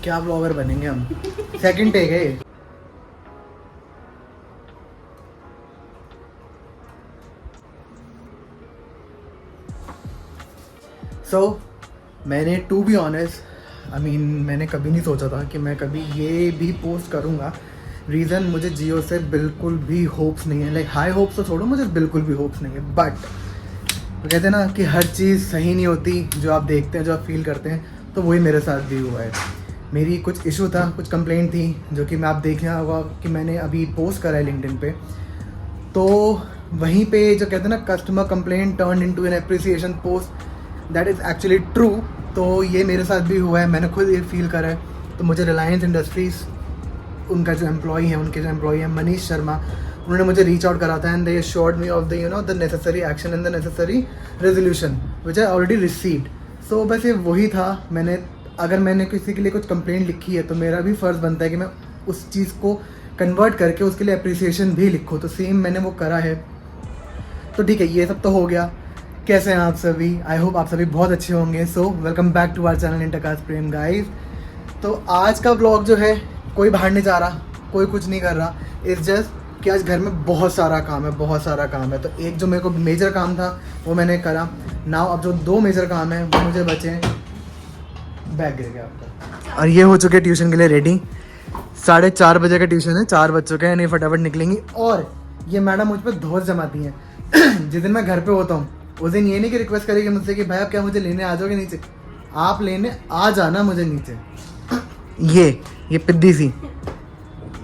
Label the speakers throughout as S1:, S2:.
S1: क्या ब्लॉगर बनेंगे हम। सेकंड टेक है ये। मैंने टू बी ऑनेस्ट मैंने कभी नहीं सोचा था कि मैं कभी ये भी पोस्ट करूँगा। रीज़न, मुझे जियो से बिल्कुल भी होप्स नहीं है। लाइक हाई होप्स तो छोड़ो, मुझे बिल्कुल भी होप्स नहीं है। बट तो कहते हैं ना कि हर चीज़ सही नहीं होती जो आप देखते हैं, जो आप फील करते हैं। तो वही मेरे साथ भी हुआ है। मेरी कुछ इशू था, कुछ कंप्लेंट थी, जो कि मैं आप देख रहा होगा कि मैंने अभी पोस्ट करा है लिंक्डइन पे। तो वहीं पे जो कहते हैं ना, customer complaint turn into an appreciation post, that is actually true. तो ये मेरे साथ भी हुआ है, मैंने खुद ये फील करा है। तो मुझे रिलायंस इंडस्ट्रीज़, उनका जो एम्प्लॉय है मनीष शर्मा, उन्होंने मुझे रीच आउट करा था and they assured me of the necessary action and the necessary resolution which I already received. So बस ये वही था। अगर मैंने किसी के लिए कुछ कंप्लेंट लिखी है तो मेरा भी फ़र्ज़ बनता है कि मैं उस चीज़ को कन्वर्ट करके उसके लिए अप्रिसिएशन भी लिखूँ। तो सेम मैंने वो करा है। तो ठीक है, ये सब तो हो गया। कैसे हैं आप सभी? आई होप आप सभी बहुत अच्छे होंगे। So welcome back to our channel intercaste Prem guys. तो आज का व्लॉग जो है, कोई बाहर नहीं जा रहा, कोई कुछ नहीं कर रहा। इट्स जस्ट कि आज घर में बहुत सारा काम है। तो एक जो मेरे को मेजर काम था वो मैंने करा। नाउ अब जो दो मेजर काम है वो मुझे बचे हैं। बैग गिर गया आपका। और ये हो चुके हैं ट्यूशन के लिए रेडी। 4:30 बजे का ट्यूशन है, 4 बज चुके हैं, नहीं फटाफट निकलेंगी। और ये मैडम मुझ पर धौस जमाती हैं। जिस दिन मैं घर पे होता हूँ उस दिन ये नहीं कि रिक्वेस्ट करेगी मुझसे कि भाई आप क्या मुझे लेने आ जाओगे नीचे, आप लेने आ जाना मुझे नीचे। ये पिद्दी सी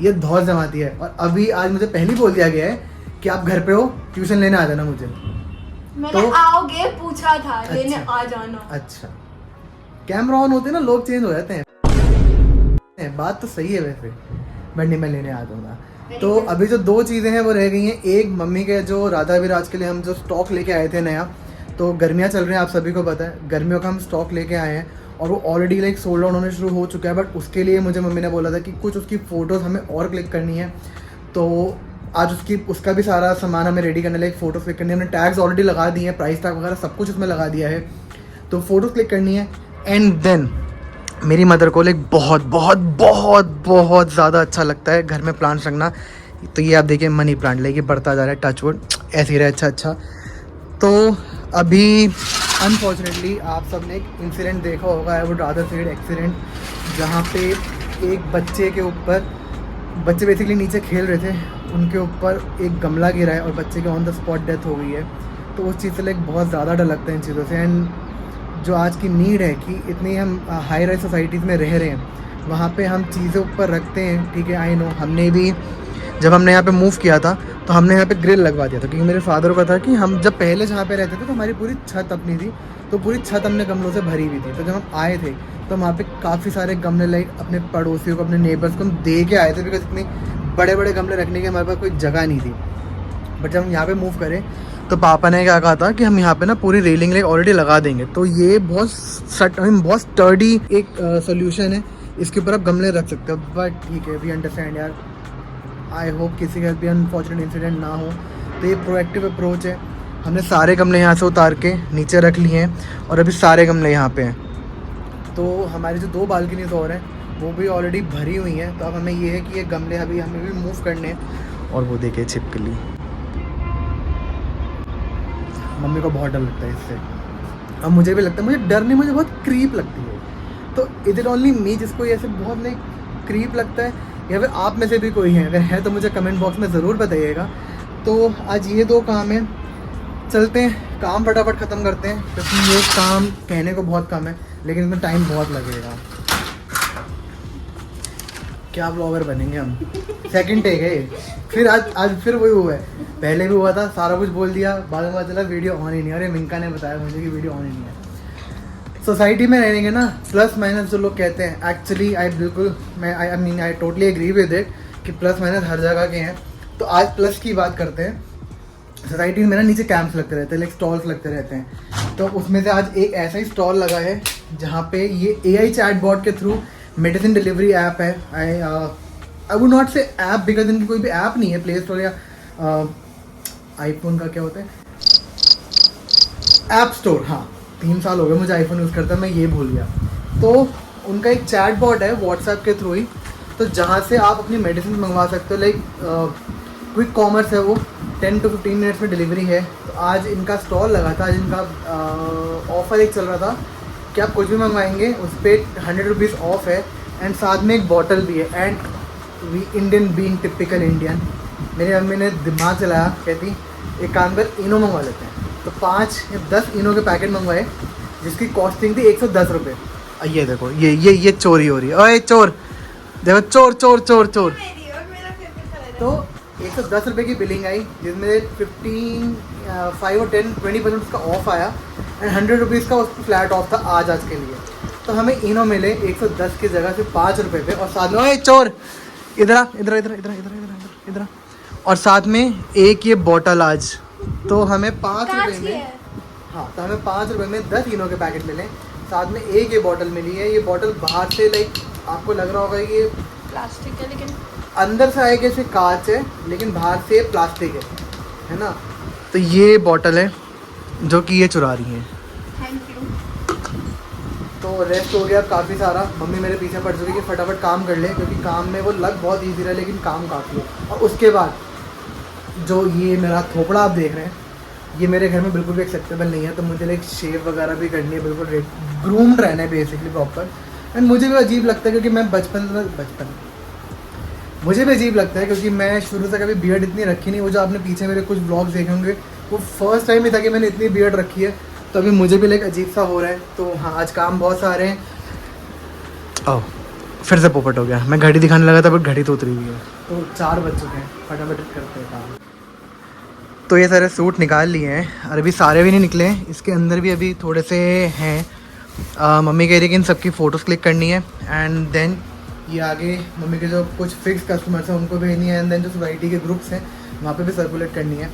S1: ये धौस जमाती है। और अभी आज मुझे पहले बोल दिया गया है कि आप घर पे हो, ट्यूशन लेने आ जाना मुझे।
S2: मैंने
S1: तो
S2: आओगे पूछा था, लेने
S1: अच्छा,
S2: आ जाना।
S1: अच्छा, कैमरा ऑन होते ना लोग चेंज हो जाते हैं। बात तो सही है वैसे, बट नहीं, मैं लेने आ जाऊंगा। तो अभी जो दो चीज़ें हैं वो रह गई हैं। एक, मम्मी के जो राधा विराज के लिए हम जो स्टॉक लेके आए थे नया, तो गर्मियाँ चल रही हैं, आप सभी को पता है, गर्मियों का हम स्टॉक लेके आए हैं और वो ऑलरेडी लाइक सोल्ड आउट होने शुरू हो चुका है। बट उसके लिए मुझे मम्मी ने बोला था कि कुछ उसकी फ़ोटोज़ हमें और क्लिक करनी है। तो आज उसका भी सारा सामान हमें रेडी करने लाइक फ़ोटोज़ क्लिक करनी है। हमने टैग्स ऑलरेडी लगा दिए हैं, प्राइस टैग वगैरह सब कुछ उसमें लगा दिया है। तो फ़ोटोज़ क्लिक करनी है। एंड देन मेरी मदर को लाइक बहुत बहुत बहुत बहुत ज़्यादा अच्छा लगता है घर में प्लांट्स रखना। तो ये आप देखिए, मनी प्लांट लेके बढ़ता जा रहा है, टचवुड ऐसे ही रहे, अच्छा। तो अभी अनफॉर्चुनेटली आप सब ने एक इंसिडेंट देखा होगा, वो रादर सैड एक्सीडेंट, जहाँ पे एक बच्चे बेसिकली नीचे खेल रहे थे, उनके ऊपर एक गमला गिरा है और बच्चे की ऑन द स्पॉट डेथ हो गई है। तो उस चीज़ से लाइक बहुत ज़्यादा डर लगता है इन चीज़ों से। एंड जो आज की नीड है कि इतनी हम हाई राइज सोसाइटीज़ में रह रहे हैं, वहाँ पे हम चीज़ें ऊपर रखते हैं, ठीक है, आई नो। हमने भी जब हमने यहाँ पे मूव किया था तो हमने यहाँ पे ग्रिल लगवा दिया था, क्योंकि मेरे फादर को था कि हम जब पहले जहाँ पे रहते थे तो हमारी पूरी छत अपनी थी, तो पूरी छत हमने गमलों से भरी हुई थी। तो जब हम आए थे तो वहाँ पे काफ़ी सारे गमले लाइक अपने पड़ोसियों को, अपने नेबर्स को हम दे के आए थे, बिकॉज इतने बड़े बड़े गमले रखने की हमारे पास कोई जगह नहीं थी। बट जब हम यहाँ पे मूव करें तो पापा ने क्या कहा था कि हम यहाँ पे ना पूरी रेलिंग लाइक ऑलरेडी लगा देंगे। तो ये बहुत स्टर्डी एक सोल्यूशन है, इसके ऊपर आप गमले रख सकते हो। बट ठीक है, वी अंडरस्टैंड यार। आई होप किसी का भी अनफॉर्चुनेट इंसिडेंट ना हो। तो ये प्रोएक्टिव अप्रोच है। हमने सारे गमले यहाँ से उतार के नीचे रख लिए हैं और अभी सारे गमले यहाँ पे हैं। तो हमारी जो दो बालकनीज और हैं वो भी ऑलरेडी भरी हुई हैं। तो अब हमें ये है कि ये गमले अभी हमें भी मूव करने हैं। और वो देखिए छिपकली, मम्मी को बहुत डर लगता है इससे, अब मुझे भी लगता है। मुझे डर नहीं, मुझे बहुत क्रीप लगती है। तो इज इट ओनली मी जिसको ऐसे बहुत लाइक क्रीप लगता है, या फिर आप में से भी कोई है? अगर है तो मुझे कमेंट बॉक्स में ज़रूर बताइएगा। तो आज ये दो काम हैं, चलते हैं काम फटाफट ख़त्म करते हैं, क्योंकि ये काम कहने को बहुत कम है लेकिन इसमें टाइम बहुत लगेगा। क्या ब्लॉगर बनेंगे हम। सेकंड टेक है ये। फिर आज फिर वही हुआ है, पहले भी हुआ था, सारा कुछ बोल दिया, बाद में पता चला वीडियो ऑन ही नहीं है। अरे मिंका ने बताया मुझे कि वीडियो ऑन ही नहीं है। सोसाइटी में रहेंगे ना, प्लस माइनस जो लोग कहते हैं, actually I totally agree with it कि प्लस माइनस हर जगह के हैं। तो आज प्लस की बात करते हैं। सोसाइटी में ना नीचे कैंप्स लगते रहते हैं, लाइक स्टॉल्स लगते रहते हैं। तो उसमें से आज एक ऐसा ही स्टॉल लगा है जहाँ पे ये AI चैट बॉट के थ्रू मेडिसिन डिलीवरी ऐप है। आई वुड नॉट से ऐप, बिकॉज इनकी कोई भी ऐप नहीं है प्ले स्टोर या आईफोन का क्या होता है, ऐप स्टोर। हाँ, 3 साल हो गए मुझे आईफोन यूज़ करता, मैं ये भूल गया। तो उनका एक चैट बॉट है व्हाट्सएप के थ्रू ही, तो जहाँ से आप अपनी मेडिसिन मंगवा सकते हो। लाइक क्विक कॉमर्स है वो, 10 to 15 मिनट्स में डिलीवरी है। तो आज इनका स्टॉल लगा था, आज इनका ऑफ़र एक चल रहा था कि आप कुछ भी मंगवाएंगे उस पर 100 रुपीज़ ऑफ है, एंड साथ में एक बॉटल भी है। And we Indian being typical Indian, मेरी मम्मी ने दिमाग चलाया, कहती एक काम कर इनो मंगवा लेते हैं। तो 5 या 10 इनो के पैकेट मंगवाए जिसकी कॉस्टिंग थी 110 रुपये। ये देखो ये चोरी हो रही है, ओए चोर, देखो चोर चोर चोर चोर। तो 110 रुपये की बिलिंग आई, जिसमें 5 और 20% उसका ऑफ आया, एंड 100 रुपीज़ का उसका फ्लैट ऑफ था आज के लिए। तो हमें इनो मिले 110 की जगह से 5 रुपये पे, और साथ में ओए चोर इधर आ, इधर इधर इधर इधर इधर इधर, और साथ में एक ये बॉटल आज, तो हमें 5 रुपये में, हाँ तो हमें 5 रुपये में 10 इनो के पैकेट मिले, साथ में एक ये बॉटल मिली है। ये बॉटल बाहर से लाइक आपको लग रहा होगा कि
S2: प्लास्टिक है, लेकिन
S1: अंदर से आए कैसे कांच है, लेकिन बाहर से प्लास्टिक है ना। तो ये बॉटल है जो कि ये चुरा रही है।
S2: Thank you.
S1: तो रेस्ट हो गया काफ़ी सारा, मम्मी मेरे पीछे पड़ चुकी है कि फटाफट काम कर ले, क्योंकि काम में वो लग बहुत ईजी रहा है लेकिन काम काफ़ी है। और उसके बाद जो ये मेरा थोपड़ा आप देख रहे हैं, ये मेरे घर में बिल्कुल भी एक्सेप्टेबल नहीं है। तो मुझे लाइक शेव वगैरह भी करनी है, बिल्कुल ग्रूम्ड रहना है बेसिकली प्रॉपर। एंड मुझे भी अजीब लगता है क्योंकि मैं मुझे भी अजीब लगता है क्योंकि मैं शुरू से कभी बियर्ड इतनी रखी नहीं। वो जो आपने पीछे मेरे कुछ ब्लॉग्स देखे होंगे, वो फर्स्ट टाइम ही था कि मैंने इतनी बियर्ड रखी है, तो अभी मुझे भी लाइक अजीब सा हो रहा है। तो हाँ, आज काम बहुत सारे हैं। ओह, फिर से पोपट हो गया। मैं घड़ी दिखाने लगा था बट घड़ी तो उतरी हुई है। तो 4 बज चुके हैं, फटाफट करते हैं काम। तो ये सारे सूट निकाल लिए हैं, और अभी सारे भी नहीं निकले हैं, इसके अंदर भी अभी थोड़े से हैं। मम्मी कह रही है कि इन सबकी फ़ोटोज़ क्लिक करनी है, एंड देन ये आगे मम्मी के जो कुछ फिक्स कस्टमर्स हैं उनको भेजनी है, एंड देन जो सोसाइटी के ग्रुप्स हैं वहाँ पे भी सर्कुलेट करनी है।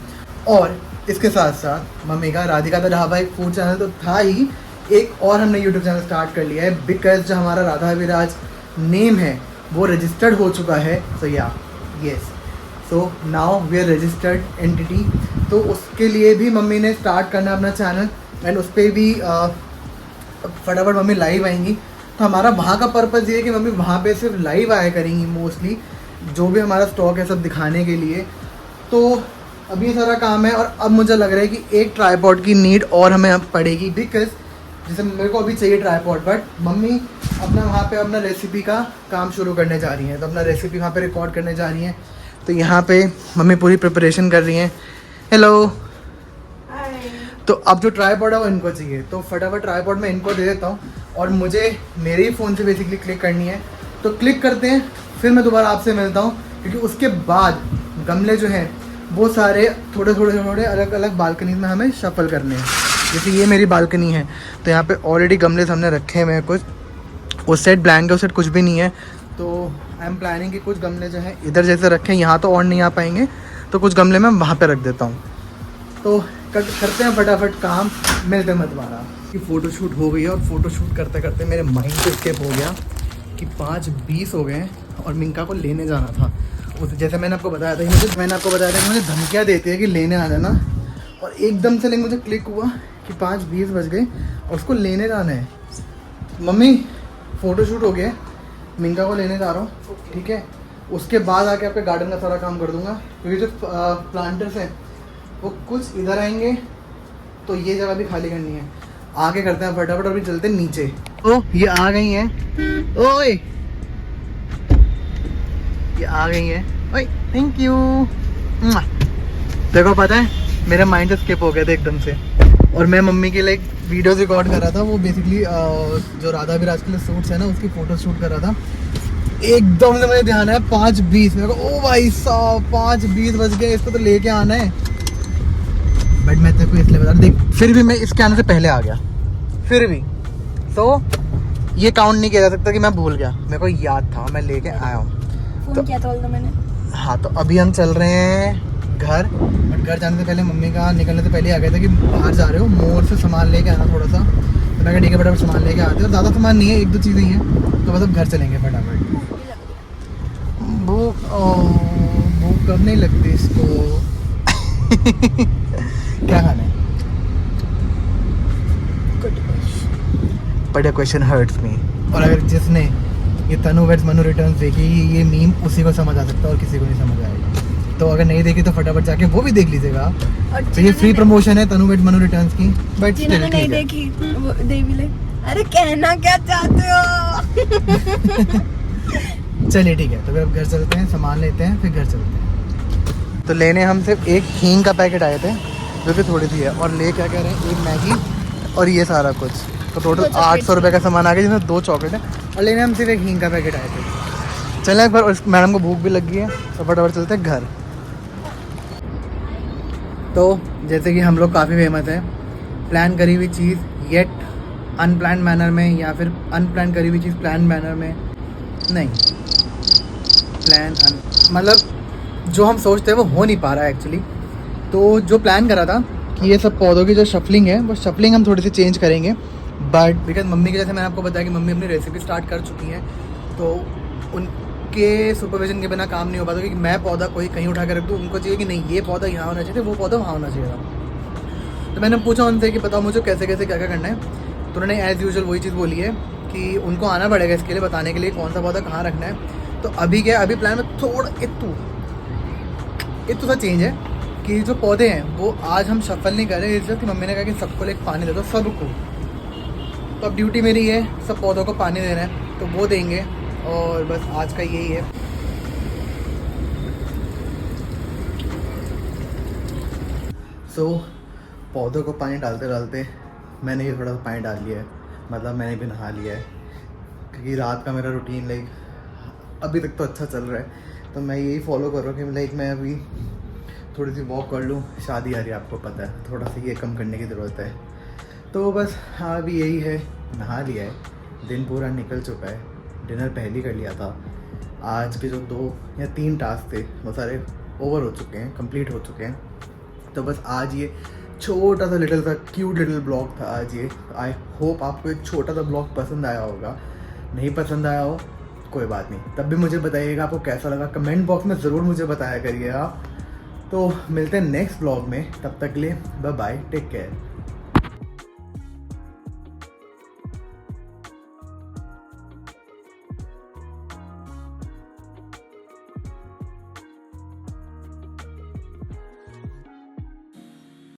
S1: और इसके साथ साथ मम्मी का राधिका द ढाबा एक फूड चैनल तो था ही, एक और हमने यूट्यूब चैनल स्टार्ट कर लिया है, बिकॉज जो हमारा राधा विराज नेम है वो रजिस्टर्ड हो चुका है। So ya yes, so now we are registered entity. तो उसके लिए भी मम्मी ने स्टार्ट करना अपना चैनल, एंड उस पर भी फटाफट मम्मी लाइव आएंगी। तो हमारा वहाँ का पर्पज़ ये है कि मम्मी वहाँ पे सिर्फ लाइव आया करेंगी मोस्टली, जो भी हमारा स्टॉक है सब दिखाने के लिए। तो अभी ये सारा काम है, और अब मुझे लग रहा है कि एक ट्राईपॉड की नीड और हमें अब पड़ेगी, बिकॉज जैसे मेरे को अभी चाहिए ट्राईपॉड, बट मम्मी अपना वहाँ पे अपना रेसिपी का काम शुरू करने जा रही हैं। तो अपना रेसिपी वहाँ पे रिकॉर्ड करने जा रही हैं। तो यहाँ पे मम्मी पूरी प्रिपरेशन कर रही हैं। हेलो। तो अब जो ट्राईपॉड है वो इनको चाहिए, तो फटाफट ट्राईपॉड मैं इनको दे देता हूँ, और मुझे मेरे ही फ़ोन से बेसिकली क्लिक करनी है। तो क्लिक करते हैं, फिर मैं दोबारा आपसे मिलता हूँ, क्योंकि उसके बाद गमले जो हैं वो सारे थोड़े अलग अलग बालकनी में हमें शफल करने हैं। जैसे ये मेरी बालकनी है, तो यहाँ पे ऑलरेडी गमले हमने रखे हुए हैं कुछ, उस साइड ब्लैंक है, उस साइड कुछ भी नहीं है। तो आई एम प्लानिंग कि कुछ गमले जो हैं इधर जैसे रखें, यहाँ तो और नहीं आ पाएंगे, तो कुछ गमले मैं वहाँ पे रख देता हूँ। तो करते हैं फटाफट काम, मिलते हैं दोबारा। कि फ़ोटोशूट हो गई है, और फ़ोटोशूट करते करते मेरे माइंड से स्किप हो गया कि 5:20 हो गए हैं और मिंका को लेने जाना था। उस जैसे मैंने आपको बताया था कि मुझे धमकियाँ देती है कि लेने आ जाना, और एकदम से लेकिन मुझे क्लिक हुआ कि 5:20 बज गए और उसको लेने जाना है। मम्मी फ़ोटोशूट हो गया, मिंका को लेने जा रहा हूँ, ठीक है। उसके बाद आके आपके गार्डन का सारा काम कर दूँगा, क्योंकि जो प्लांटर्स हैं वो कुछ इधर आएंगे, तो ये जगह भी खाली करनी है। आगे करते हैं फटाफट, और भी चलते हैं नीचे। ओ ये आ गई हैं, ओए ये आ गई हैं, ओए थैंक यू। देखो पता है मेरे माइंड से स्किप हो गया था एकदम से, और मैं मम्मी के लिए एक वीडियोस रिकॉर्ड कर रहा था। वो बेसिकली जो राधा विराज के लिए सूट्स है ना, उसकी फ़ोटो शूट कर रहा था। एकदम से मुझे ध्यान है 5:20, मेरे को ओ भाई साहब 5:20 बज गए, इसको तो लेके आना है। बट मैं तेरे को इसलिए बता रहा, देख फिर भी मैं इसके आने से पहले आ गया, फिर भी तो ये काउंट नहीं किया जा सकता कि मैं भूल गया, मेरे को याद था, मैं लेके आया हूँ।
S2: तो क्या बोल मैंने। हाँ,
S1: तो अभी हम चल रहे हैं घर, बट घर जाने से पहले मम्मी का निकलने से पहले आ गया था कि बाहर जा रहे हो, मोड़ से सामान लेके आना थोड़ा सा। तो मैं ठीक है फटाफट सामान लेके आते, और ज़्यादा सामान नहीं है, 1-2 चीज़ें ही हैं, तो बस अब घर चलेंगे फटाफट। भूख कब नहीं लगती इसको। क्या खाना है? But a question hurts me. और अगर जिसने ये तनु वेड्स मनु रिटर्न्स देखी, ये मीम उसी को समझ आ सकता है और किसी को नहीं समझ आएगी। तो अगर नहीं देखी तो फटाफट जाके वो भी देख लीजिएगा।
S2: और
S1: तो ये फ्री प्रमोशन है तनु वेड्स मनु रिटर्न्स की, बट
S2: जिन्होंने नहीं देखी वो देख भी ले। अरे कहना क्या चाहते हो?
S1: चलिए ठीक है, तो फिर अब घर चलते हैं, सामान लेते हैं, फिर घर चलते हैं। तो लेने हम सिर्फ एक हींग का पैकेट आए थे जो कि थोड़ी सी है, और ले क्या कह रहे हैं, एक मैगी और ये सारा कुछ, तो टोटल 800 रुपये का सामान आ गया, जिसमें 2 चॉकलेट है, और लेने हम सिर्फ एक हींग का पैकेट आए थे। चलें एक बार, और मैडम को भूख भी लग गई है, तो फटाफट चलते हैं घर। तो जैसे कि हम लोग काफ़ी फेमस हैं प्लान करी हुई चीज़ येट अनप्लान मैनर में, या फिर अनप्लान करी हुई चीज़ प्लान मैनर में नहीं, प्लान मतलब जो हम सोचते हैं वो हो नहीं पा रहा है एक्चुअली। तो जो प्लान करा था कि ये सब पौधों की जो शफलिंग है, वो शफलिंग हम थोड़ी सी चेंज करेंगे, बट बिकॉज मम्मी के, जैसे मैंने आपको बताया कि मम्मी अपनी रेसिपी स्टार्ट कर चुकी हैं, तो उनके सुपरविजन के बिना काम नहीं हो पाता, क्योंकि मैं पौधा कोई कहीं उठा कर रख दूँ, उनको चाहिए कि नहीं ये पौधा यहाँ होना चाहिए, वो पौधा वहाँ होना चाहिए। तो मैंने पूछा उनसे कि बताओ मुझे कैसे कैसे क्या क्या करना है, तो उन्होंने एज़ यूजुअल वही चीज़ बोली है कि उनको आना पड़ेगा इसके लिए, बताने के लिए कौन सा पौधा कहाँ रखना है। तो अभी क्या है, अभी प्लान में थोड़ा इतू सा चेंज है कि जो पौधे हैं वो आज हम शफल नहीं कर रहे, इसलिए कि मम्मी ने कहा कि सबको एक पानी दे दो सबको। तो अब ड्यूटी मेरी है सब पौधों को पानी देना है, तो वो देंगे, और बस आज का यही है। सो पौधों को पानी डालते डालते मैंने ये थोड़ा सा पानी डाल लिया है, मतलब मैंने भी नहा लिया है, क्योंकि रात का मेरा रूटीन लाइक अभी तक तो अच्छा चल रहा है, तो मैं यही फॉलो कर रहा हूँ कि लाइक मैं अभी थोड़ी सी वॉक कर लूँ। शादी आ रही है आपको पता है, थोड़ा सा ये कम करने की ज़रूरत है। तो बस हाँ अभी यही है, नहा लिया है, दिन पूरा निकल चुका है, डिनर पहले कर लिया था। आज के जो 2 या 3 टास्क थे वो सारे ओवर हो चुके हैं, कंप्लीट हो चुके हैं। तो बस आज ये छोटा सा लिटिल सा क्यूट लिटिल ब्लॉग था आज ये। आई होप आपको एक छोटा सा ब्लॉग पसंद आया होगा, नहीं पसंद आया हो कोई बात नहीं, तब भी मुझे बताइएगा आपको कैसा लगा, कमेंट बॉक्स में ज़रूर मुझे बताया करिएगा। तो मिलते हैं नेक्स्ट ब्लॉग में, तब तक के लिए बाय बाय, टेक केयर।